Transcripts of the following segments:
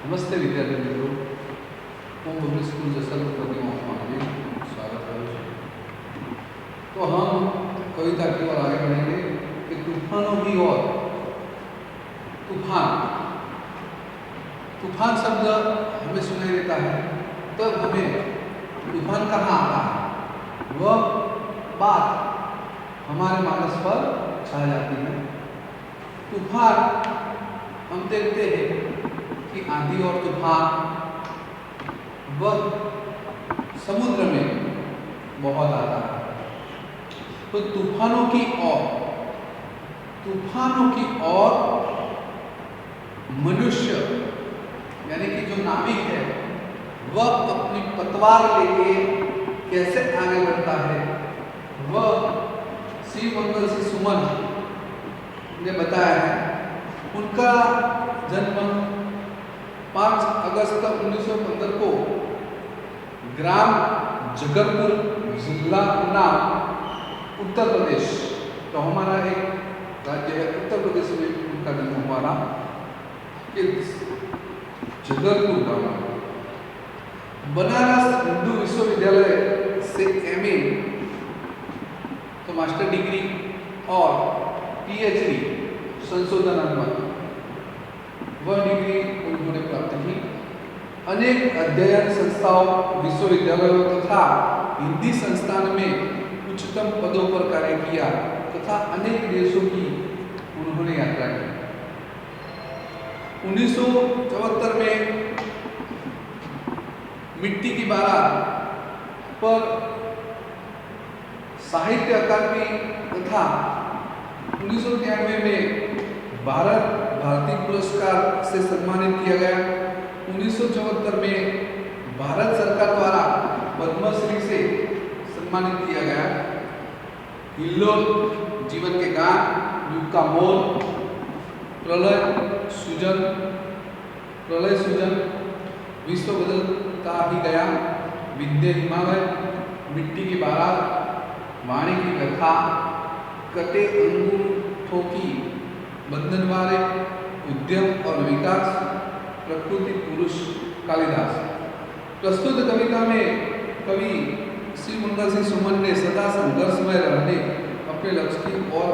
નમસ્તે વિદ્યાર્થી મિત્રો, હું પબ્લિક સ્કૂલ જસલપુર प्रतिमा स्वागत करूँ છું। तो हम कविता की ओर आगे बढ़ेंगे कि तूफानों की ओर। तूफान तूफान शब्द हमें सुनाई देता है, तब हमें तूफान कहाँ आता है, वह बात हमारे मानस पर छा जाती है। तूफान हम देखते हैं कि आंधी और तूफान वह समुद्र में बहुत आता है। तो तूफानों की ओर मनुष्य यानी कि जो नाविक है वह अपनी पतवार लेके कैसे आगे बढ़ता है, वह श्री मंगल से सुमन ने बताया है। उनका जन्म 5 अगस्त 1915 को ग्राम जगतपुर, जिला उन्नाव, उत्तर प्रदेश, तो हमारा एक राज्य है उत्तर प्रदेश में उनका जन्म हुआ था। जगतपुर गाँव बनारस हिंदू विश्वविद्यालय से एमए तो मास्टर डिग्री और पीएचडी संशोधनात्मक वह डिग्री उन्होंने प्राप्त की। अनेक अध्ययन संस्थाओं, विश्वविद्यालयों तथा हिंदी संस्थान में उच्चतम पदों पर कार्य किया तथा अनेक देशों की उन्होंने यात्रा की। 1974 में मिट्टी की बारात पर साहित्य अकादमी तथा 1993 में भारतीय पुरस्कार से सम्मानित किया गया। 1974 में भारत सरकार द्वारा पद्मश्री से सम्मानित किया गया। हिल्लोल, जीवन के गान, युग का मोल, प्रलय सूजन, विश्व बदलता ही गया, विद्या हिमालय, मिट्टी की बारात, वाणी की कथा, कटे अंगूठों की बंधनवारे, उद्यम और विकास, प्रकृति पुरुष कालिदास। प्रस्तुत कविता में कवि श्री मंगल सिंह सुमन ने सदा संघर्षमय रहने, अपने लक्ष्य की ओर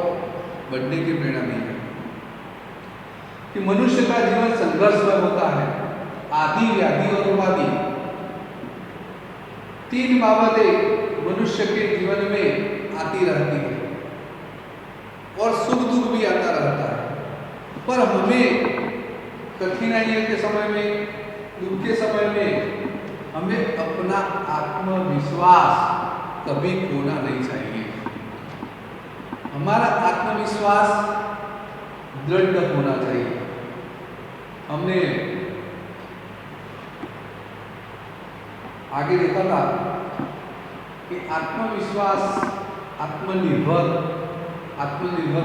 बढ़ने की प्रेरणा दी है कि मनुष्य का जीवन संघर्षमय होता है। आदि, व्याधि और उपाधि, तीन बाबतें मनुष्य के जीवन में आती रहती है और सुख दुख भी आता रहता है। पर हमें कठिनाइयों के समय में, दुख के समय में हमें अपना आत्मविश्वास कभी खोना नहीं चाहिए। हमारा आत्मविश्वास दृढ़ होना चाहिए। हमने आगे देखा था कि आत्मविश्वास, आत्मनिर्भर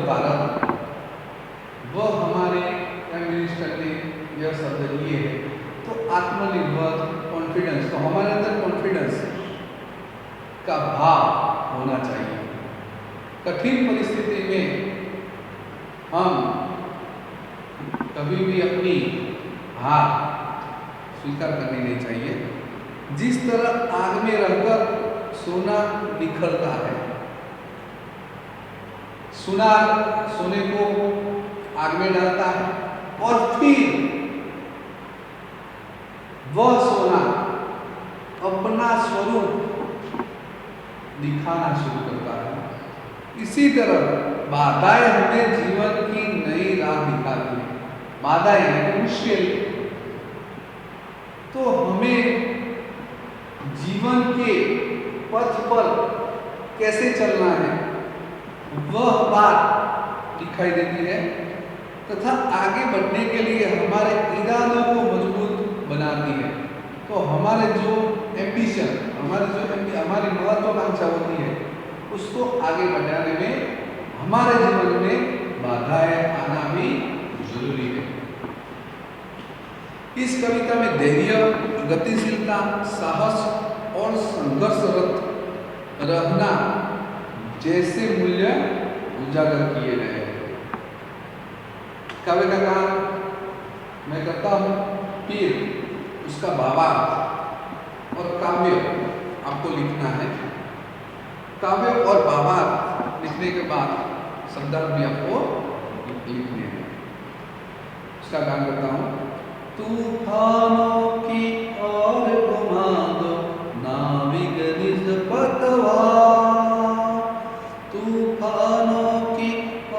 भारत, वह हमारे प्राइम मिनिस्टर ने यह शब्द लिए है। तो आत्मनिर्भर, कॉन्फिडेंस, तो हमारे अंदर कॉन्फिडेंस का भाव होना चाहिए। कठिन परिस्थिति में हम कभी भी अपनी हार स्वीकार करनी नहीं चाहिए। जिस तरह आग में रहकर सोना निखरता है, सुनार सोने को आग में डालता है और फिर वह सोना अपना स्वरूप दिखाना शुरू करता है। इसी तरह बाधाएं हमें जीवन की नई राह दिखाती है। बाधाएं हैं मुश्किल, तो हमें जीवन के पथ पर कैसे चलना है वह बात दिखाई देती है तथा आगे बढ़ने के लिए हमारे इरादों को मजबूत बनाती है। तो हमारे जो एम्बिशन, हमारी महत्वाकांक्षा होती है, उसको आगे बढ़ाने में हमारे जीवन में बाधाएं आना भी जरूरी है। इस कविता में धैर्य, गतिशीलता, साहस और संघर्षरत रहना जैसे मूल्य उजागर किए गए। काव्य का काम मैं करता हूँ। फिर उसका भावार्थ और काव्य आपको लिखना है। काव्य और भावार्थ लिखने के बाद शब्दार्थ भी आपको लिखने हैं। उसका गान करता हूँ। तूफानों की ओर घुमा दो नाविक निज पतवार, तूफानों की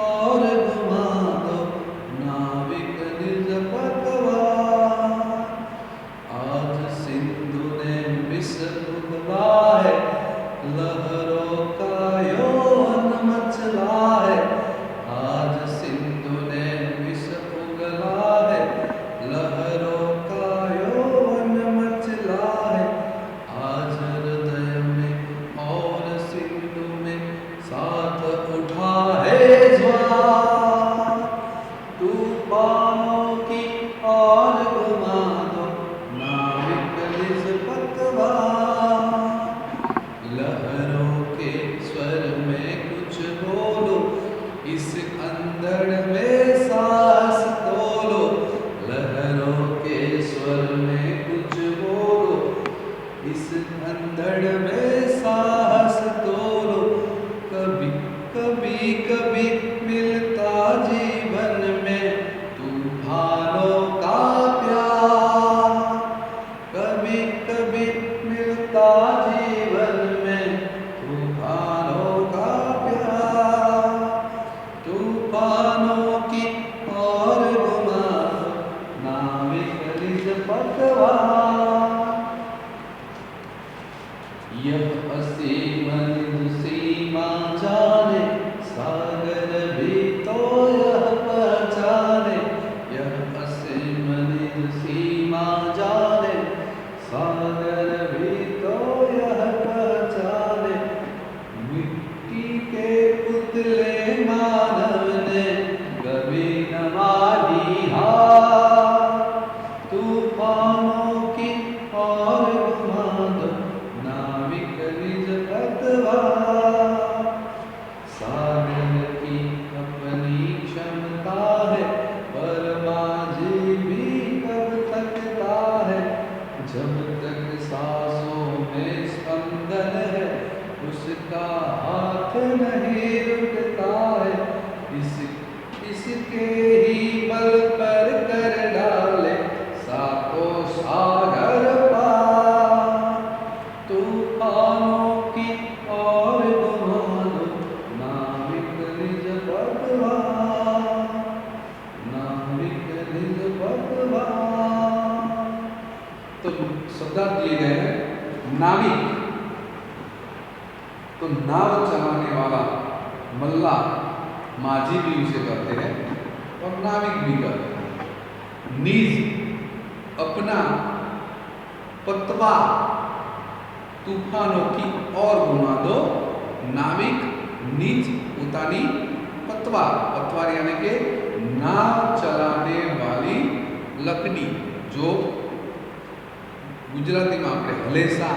ओर घुमा दो नाविक निज पतवार। आज सिंधु ने विष उगला है, लहरों का यौवन मचला है। आज सिंधु ने विष उगला है, लहरों का यौवन मचला है। आज हृदय में और सिंधु में साथ उठा है ज्वार। तूफानों की ओर घुमा दो नाविक निज पतवार। लहरों के स्वर में कुछ बोलो, इस अंधड़ में सांस तोलो। लहरों के स्वर में कुछ बोलो, इस अंधड़ में सांस तोलो। कभी कभी कभी मिलता जीवन में तूफानों का प्यार, कभी कभी मिलता जीवन में तूफानों का प्यार। तूफानों की ओर घुमा दो नाविक निज पतवार। यह असीम निज सीमा जाने, सागर भी तो यह पहचाने। यह असीम निज सीमा जाने, सागर भी तो यह पहचाने। मिट्टी के पुतले मानव ने कभी न मानी हार। तूफानों की ओर घुमा दो नाविक निज पतवार। सागर की अपनी क्षमता है, पर माझी भी कब थकता है। जब तक सांसों में स्पंदन है, उसका हाथ नहीं रुकता है। इसके ही बल पर कर डाले सातों सागर पार। तूफानों की ओर घुमा दो नाविक निज पतवार, नाविक निज पतवार। तो शब्दार्थ दिए गए हैं। नाविक तो नाव चलाने वाला, मल्ला माझी भी उसे कहते हैं और नाविक भी कहते हैं। निज अपना, पतवा तूफानों की ओर घुमा दो नाविक निज उतानी पतवार। पतवार यानी के नाव चलाने वाली लकड़ी, जो ગુજરાતીમાં આપણે હલેસા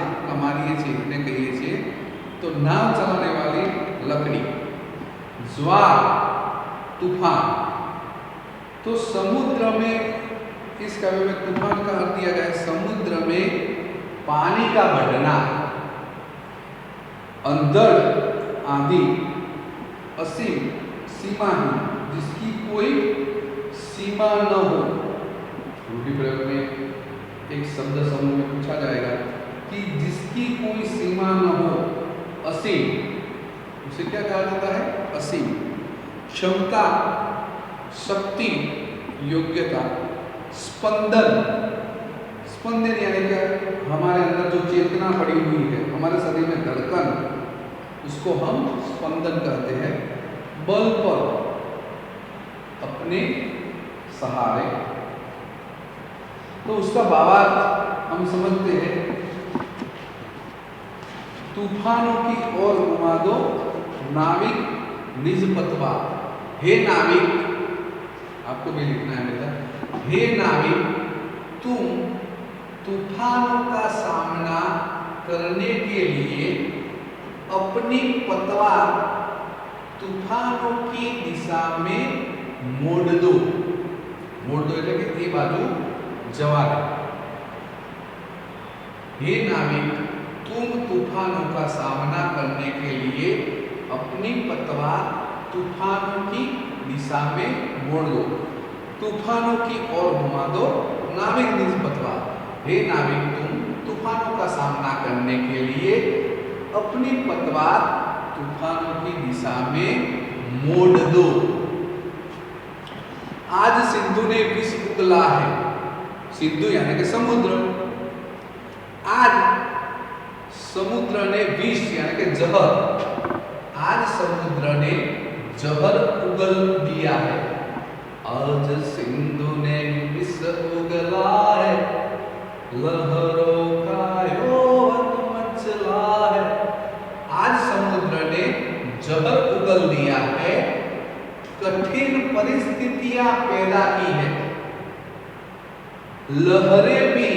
મારીએ છીએ એને કહીએ છીએ। તો નાવ ચલાવने वाली लकड़ी। ज्वार तूफान। तो समुद्र में, इस काव्य में तूफान का अर्थ दिया गया है समुद्र में पानी का बढ़ना, अंधड़ आंधी, असीम सीमाहीन जिसकी कोई सीमा न हो। रूढ़ि प्रयोग में एक शब्द समूह में पूछा जाएगा कि जिसकी कोई सीमा न हो, असीम, उसे क्या कहा जाता है? असीम। क्षमता, शक्ति, योग्यता, स्पंदन, स्पंदन यानी क्या? हमारे अंदर जो चेतना पड़ी हुई है, हमारे शरीर में धड़कन, उसको हम स्पंदन कहते हैं। बल पर, अपने सहारे। तो उसका भावार्थ हम समझते हैं। तूफानों की ओर घुमा दो नाविक निज पतवार। हे नाविक, आपको भी लिखना है बेटा। हे नाविक, तुम तूफानों का सामना करने के लिए अपनी पतवार तूफानों की दिशा में मोड़ दो। मोड़ दो એટલે કે એ બાજુ ज्वार है। हे नाविक, तुम तूफानों का सामना करने के लिए अपनी पतवार तूफानों की दिशा में मोड़ दो, तूफानों की ओर घुमा दो नाविक निज पतवार। हे नाविक, तुम तूफानों का सामना करने के लिए अपनी पतवार तूफानों की दिशा में मोड़ दो। आज सिंधु ने विष उगला है, सिंधु यानी कि समुद्र। आज समुद्र ने विष यानी कि जहर, आज समुद्र ने जहर उगल दिया है। आज सिंधु ने विष उगला है, लहरों का यौवन मचला है। आज समुद्र ने जहर उगल दिया है, कठिन परिस्थितियां पैदा की है। लहरें भी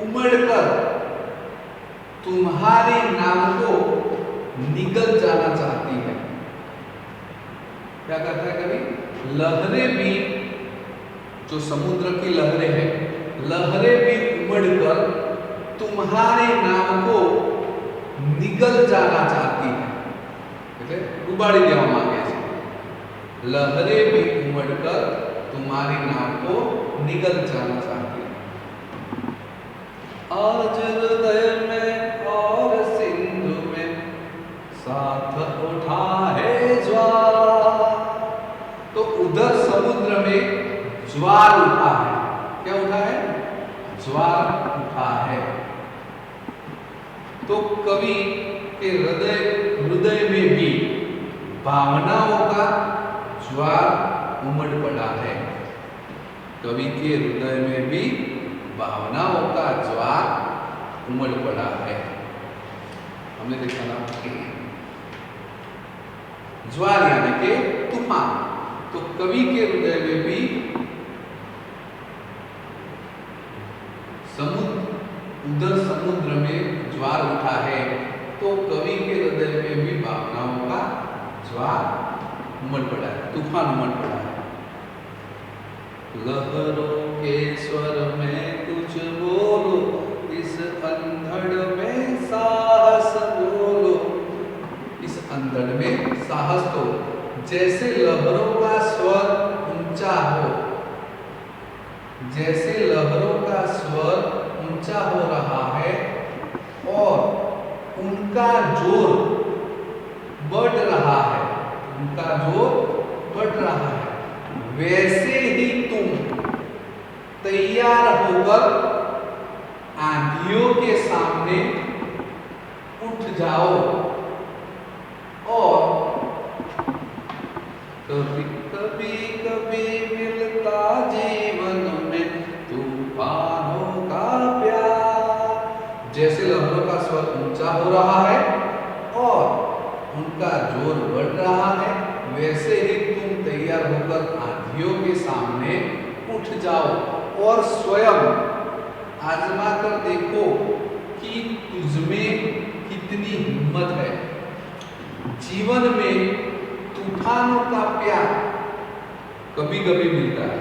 उमड़कर तुम्हारे नाम को निगल जाना चाहती है। क्या कहता है कवि? लहरें भी, जो समुद्र की लहरें हैं, लहरें भी उमड़कर तुम्हारे नाम को निगल जाना चाहती है। डुबाड़ी देवा मांगे, लहरें भी उमड़कर तुम्हारे नाम को निगल जाना चाहती है। आज हृदय में और सिंधु में साथ उठा है ज्वार। तो उधर समुद्र में ज्वार उठा है। क्या उठा है? ज्वार उठा है। तो कवि के हृदय में भी भावनाओं का ज्वार उमड़ पड़ा है। कवि के हृदय में भी भावनाओं का ज्वार उमड़ पड़ा है। हमने देखा ना, ज्वार यानी कि तूफान। तो कवि के हृदय में भी उधर समुद्र में ज्वार उठा है, तो कवि के हृदय में भी भावनाओं का ज्वार उमड़ पड़ा है, तूफान उमड़ पड़ा है। लहरों के स्वर में कुछ बोलो, इस अंधड़ में साहस बोलो। इस अंधड़ में साहस दो। जैसे लहरों का स्वर ऊंचा हो, जैसे लहरों का स्वर ऊंचा हो रहा है और उनका जोर बढ़ रहा है, उनका जोर बढ़ रहा है, वैसे ही तुम तैयार होकर आंधियों के सामने उठ जाओ और कभी कभी कभी मिलता जीवन में तूफानों का प्यार। जैसे लहरों का स्वर ऊंचा हो रहा है और उनका जोर बढ़ रहा है, वैसे ही तुम तैयार होकर आंधियों के सामने उठ जाओ और स्वयं आजमा कर देखो कि तुझमें कितनी हिम्मत है। जीवन में तूफानों का प्यार कभी कभी मिलता है,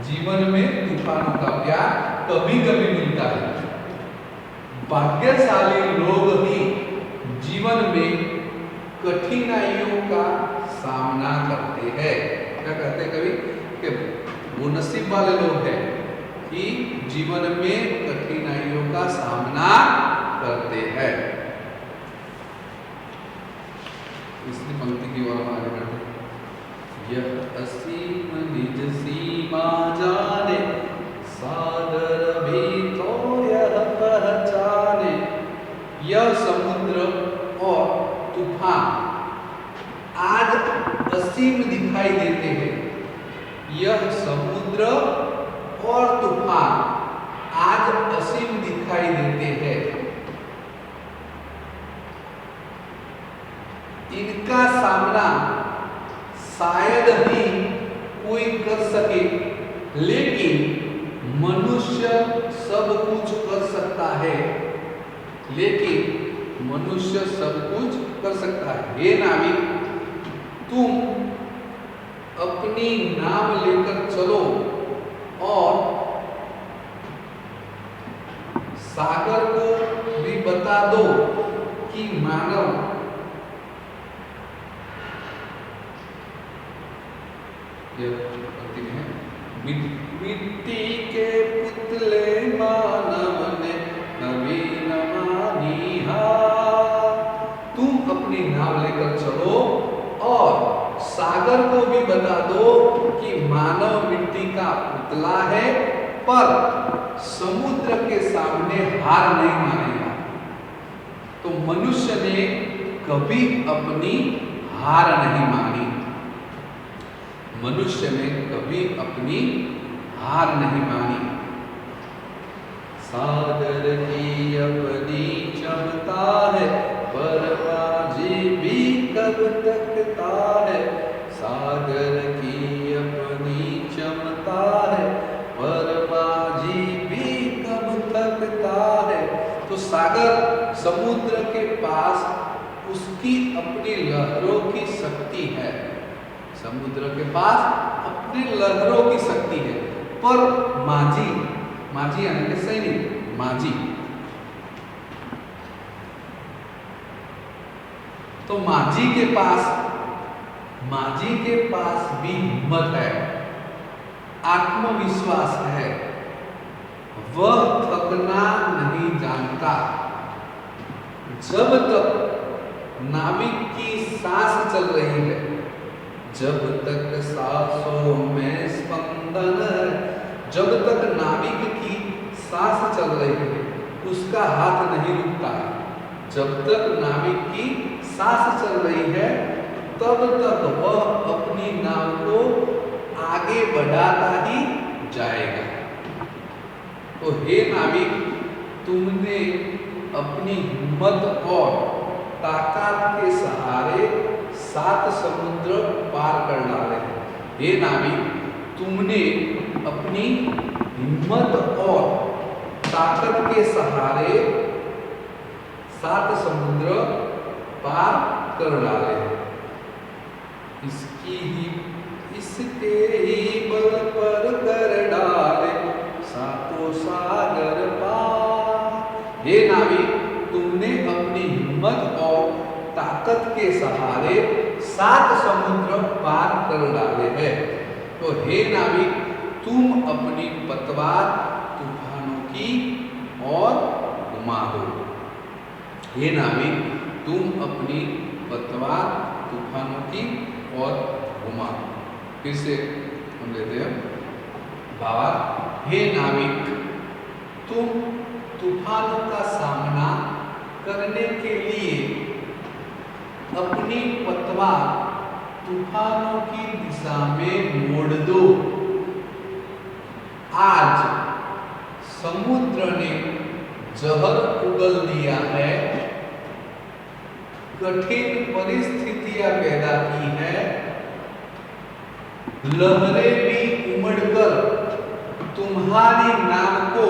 जीवन में तूफानों का प्यार कभी कभी मिलता है। भाग्यशाली लोग ही जीवन में कठिनाइयों का सामना करते हैं। क्या कहते हैं कवि? कि वो नसीब वाले लोग हैं कि जीवन में कठिनाइयों का सामना करते हैं। इसलिए पंक्ति की ओर हम आगे बढ़ते हैं। यह असीम निज सीमा जाने, सागर भी तो यह पहचाने। यह समुद्र और तूफान आज असीम दिखाई देते हैं। यह समुद्र और तूफान आज असीम दिखाई देते हैं। इनका सामना शायद ही कोई कर सके, लेकिन मनुष्य सब कुछ कर सकता है। लेकिन मनुष्य सब कुछ कर सकता है। हे नाविक, तुम अपनी नाव लेकर चलो और सागर को भी बता दो कि मानव मिट्टी के पुतले मानव ने नवीन मानिहा। तुम अपनी नाव लेकर चलो और सागर को भी बता दो कि मानव मिट्टी का पुतला है, पर समुद्र के सामने हार नहीं मानेगा। तो मनुष्य ने कभी अपनी हार नहीं मानी। मनुष्य ने कभी अपनी हार नहीं मानी। सागर की अपनी क्षमता है, परवाजी भी कब तकता है। सागर की अपनी क्षमता है, परवाजी भी कब तकता है। तो सागर समुद्र के पास उसकी अपनी लहरों की शक्ति है। समुद्र के पास अपनी लहरों की शक्ति है, पर माझी यानी कि सैनिक, माझी, तो माझी के पास भी हिम्मत है, आत्मविश्वास है। वह थकना नहीं जानता। जब तक नाविक की सांस चल रही है, जब तक सांसों में स्पंदन है, जब तक नाविक की सांस चल रही है, उसका हाथ नहीं रुकता। जब तक नाविक की सांस चल रही है, तब तक वह अपनी नाव को आगे बढ़ाता ही जाएगा। तो हे नाविक, तुमने अपनी हिम्मत और ताकत के सहारे 7 समुद्र पार कर डाले। हे नाविक, तुमने अपनी हिम्मत और ताकत के सहारे 7 समुद्र पार कर डाले। इसके ही बल पर कर डाले 7 सागर पार। हे नाविक, तुमने अपनी हिम्मत और ताकत के सहारे 7 समुद्र पार कर डाले हैं। तो हे नाविक, तुम अपनी पतवार तूफानों की और घुमा दो। हे नाविक, तुम अपनी पतवार तूफानों की और घुमा दो। फिर से हम लेते हैं भावार्थ। हे नाविक, तुम तूफानों का सामना करने के लिए अपनी पतवार तूफानों की दिशा में मोड़ दो। आज समुद्र ने जहर उगल दिया है, कठिन परिस्थितियां पैदा की है, लहरें भी उमड़कर तुम्हारी नाव को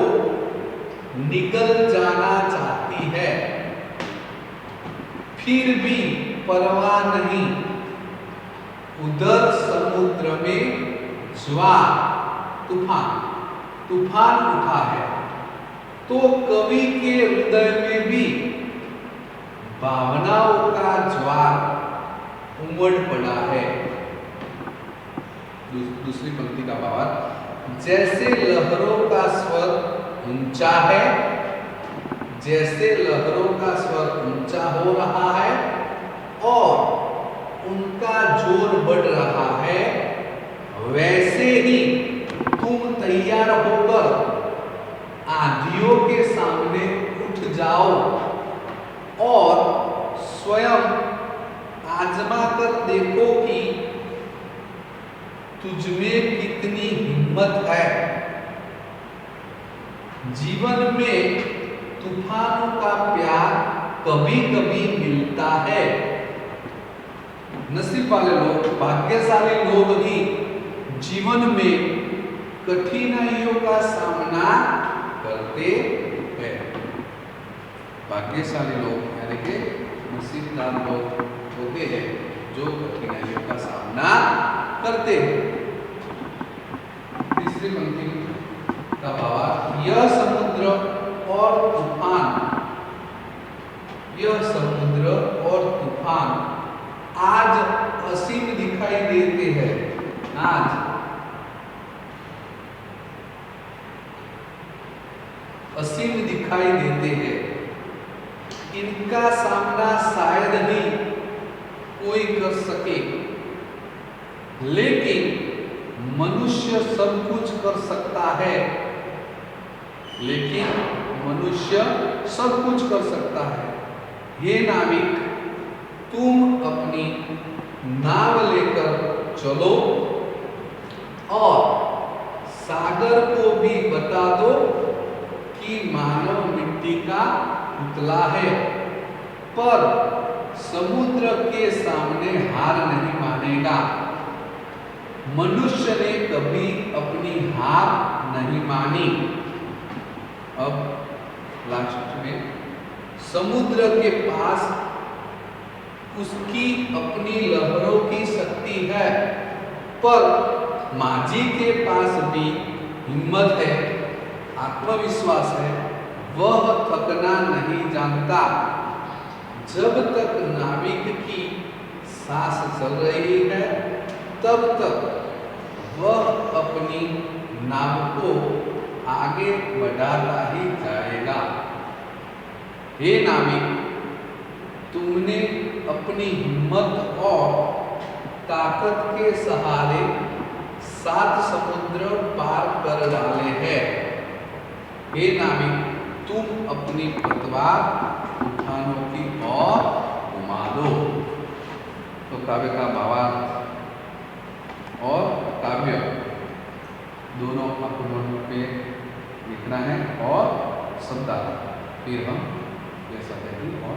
निगल जाना चाहती है, फिर भी परवाह नहीं। उधर समुद्र में ज्वार तूफान उठा है, तो कवि के हृदय में भी भावनाओं का ज्वार उमड़ पड़ा है। दूसरी पंक्ति का भावार्थ। जैसे लहरों का स्वर ऊंचा है, जैसे लहरों का स्वर ऊंचा हो रहा है और उनका जोर बढ़ रहा है, वैसे ही तुम तैयार होकर आंधियों के सामने उठ जाओ और स्वयं आजमा कर देखो कि तुझमें कितनी हिम्मत है। जीवन में तूफानों का प्यार कभी कभी मिलता है। नसीब वाले लोग, भाग्यशाली लोग ही जीवन में कठिनाइयों का सामना करते हैं। भाग्यशाली लोग यानी कि नसीबदार लोग होते हैं जो कठिनाइयों का सामना करते हैं। तीसरी पंक्ति का भावार्थ। यह समुद्र और तूफान, यह समुद्र और तूफान आज असीम दिखाई देते हैं। आज असीम दिखाई देते हैं। इनका सामना शायद ही कोई कर सके, लेकिन मनुष्य सब कुछ कर सकता है। लेकिन मनुष्य सब कुछ कर सकता है। हे नाविक, तुम अपनी नाव लेकर चलो और सागर को भी बता दो कि मानव मिट्टी का पुतला है, पर समुद्र के सामने हार नहीं मानेगा। मनुष्य ने कभी अपनी हार नहीं मानी। अब लास्ट में, समुद्र के पास उसकी अपनी लहरों की शक्ति है, पर माझी के पास भी हिम्मत है, आत्मविश्वास है। वह थकना नहीं जानता। जब तक नाविक की सांस चल रही है, तब तक वह अपनी नाव को आगे बढ़ाता ही जाएगा। हे नाविक, तुमने अपनी हिम्मत और ताकत के सहारे 7 समुद्र पार कर डाले हैं। हे नाविक, तुम अपनी पतवार तूफानों की ओर घुमा दो। तो काव्य का भावार्थ और काव्य दोनों आपको नोटबुक पे लिखना है और शब्दार्थ फिर हम ये सब और